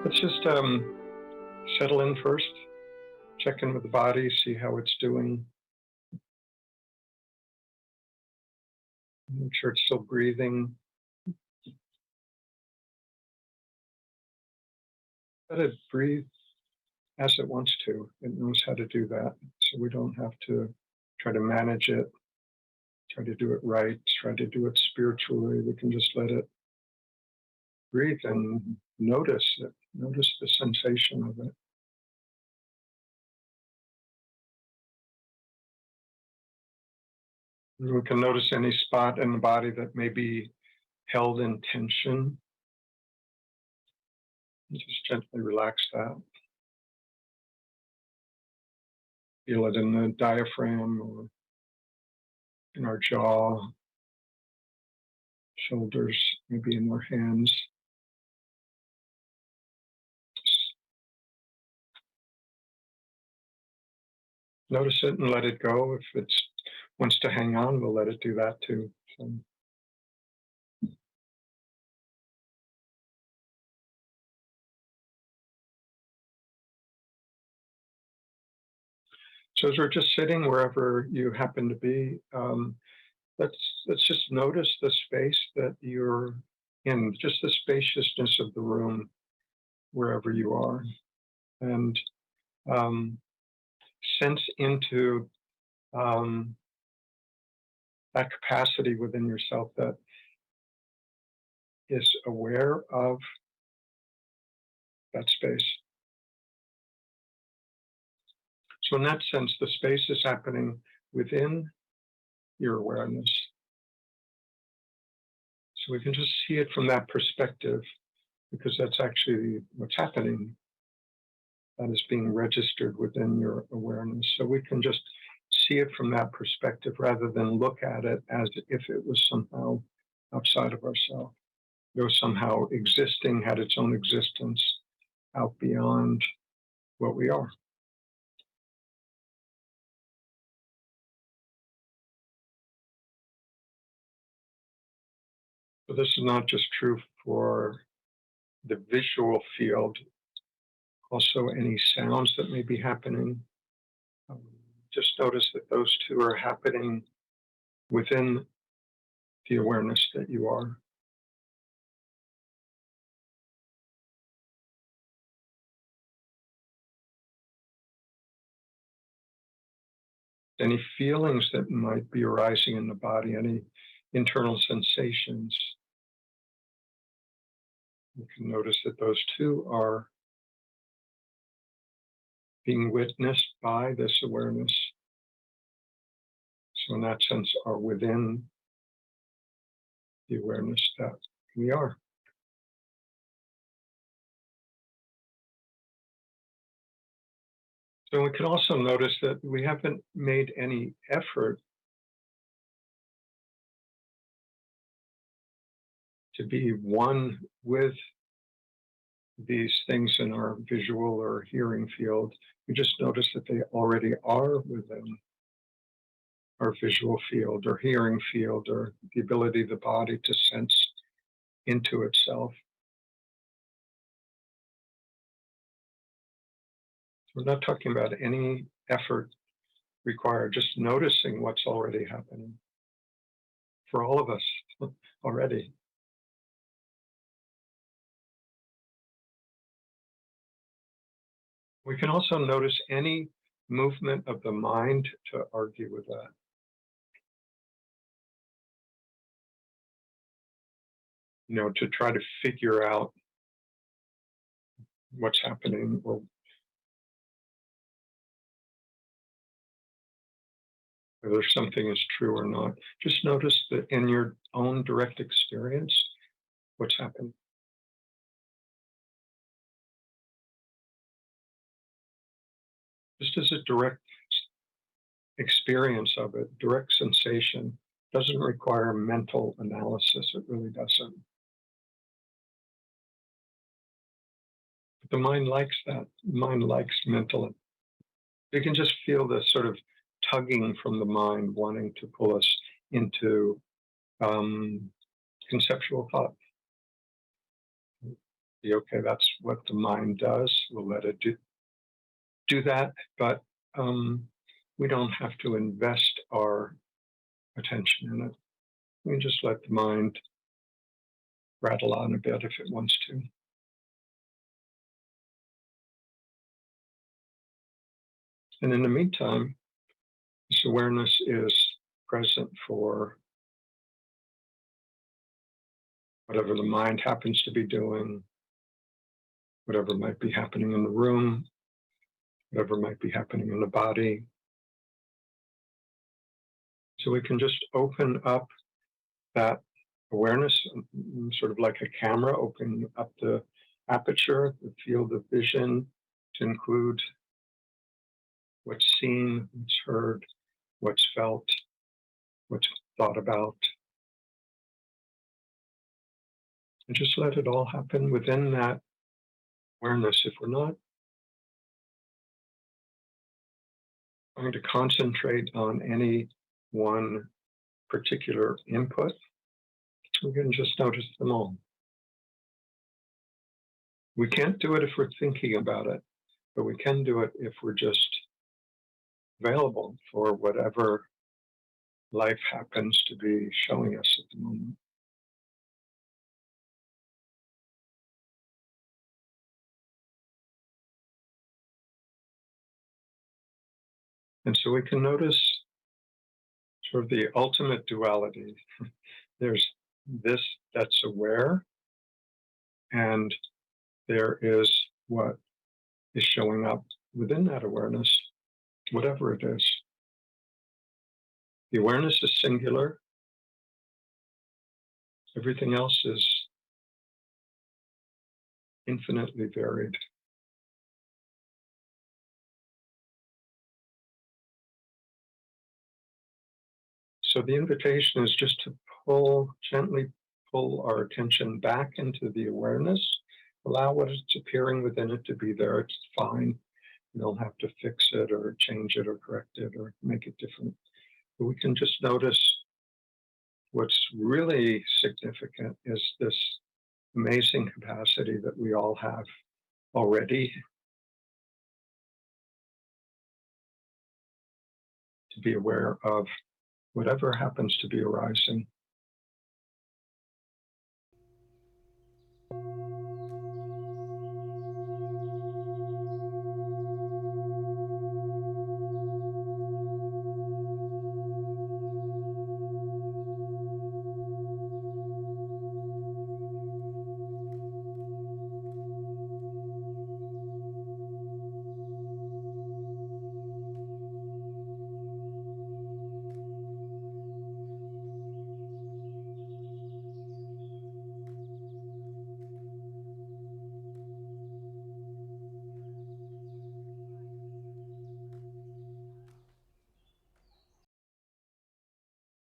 Let's just settle in first, check in with the body, see how it's doing. Make sure it's still breathing. Let it breathe as it wants to. It knows how to do that. So we don't have to try to manage it, try to do it right, try to do it spiritually. We can just let it breathe and notice it, notice the sensation of it. And we can notice any spot in the body that may be held in tension. And just gently relax that. Feel it in the diaphragm or in our jaw, shoulders, maybe in our hands. Notice it and let it go. If it wants to hang on, we'll let it do that too. So as we're just sitting wherever you happen to be, let's just notice the space that you're in, just the spaciousness of the room, wherever you are, and sense into that capacity within yourself that is aware of that space. So in that sense, the space is happening within your awareness. So we can just see it from that perspective, because that's actually what's happening. That is being registered within your awareness. So we can just see it from that perspective rather than look at it as if it was somehow outside of ourselves. It was somehow existing, had its own existence out beyond what we are. So this is not just true for the visual field, also any sounds that may be happening. Just notice that those two are happening within the awareness that you are. Any feelings that might be arising in the body, any internal sensations, you can notice that those two are being witnessed by this awareness. So in that sense, are within the awareness that we are. So we can also notice that we haven't made any effort to be one with these things in our visual or hearing field. We just notice that they already are within our visual field or hearing field, or the ability of the body to sense into itself. We're not talking about any effort required, just noticing what's already happening for all of us already. We can also notice any movement of the mind to argue with that. To try to figure out what's happening or whether something is true or not. Just notice that in your own direct experience, what's happening. Just as a direct experience of it, direct sensation, doesn't require mental analysis. It really doesn't. But the mind likes that. The mind likes mental. You can just feel the sort of tugging from the mind wanting to pull us into conceptual thought. Okay, that's what the mind does. We'll let it do that, but we don't have to invest our attention in it. We can just let the mind rattle on a bit if it wants to. And in the meantime, this awareness is present for whatever the mind happens to be doing, whatever might be happening in the room, whatever might be happening in the body. So we can just open up that awareness, sort of like a camera, opening up the aperture, the field of vision, to include what's seen, what's heard, what's felt, what's thought about. And just let it all happen within that awareness. If we're not going to concentrate on any one particular input, we can just notice them all. We can't do it if we're thinking about it, but we can do it if we're just available for whatever life happens to be showing us at the moment. And so we can notice sort of the ultimate duality. There's this that's aware, and there is what is showing up within that awareness, whatever it is. The awareness is singular. Everything else is infinitely varied. So the invitation is just to gently pull our attention back into the awareness, allow what is appearing within it to be there. It's fine. We don't have to fix it or change it or correct it or make it different. But we can just notice what's really significant is this amazing capacity that we all have already to be aware of whatever happens to be arising.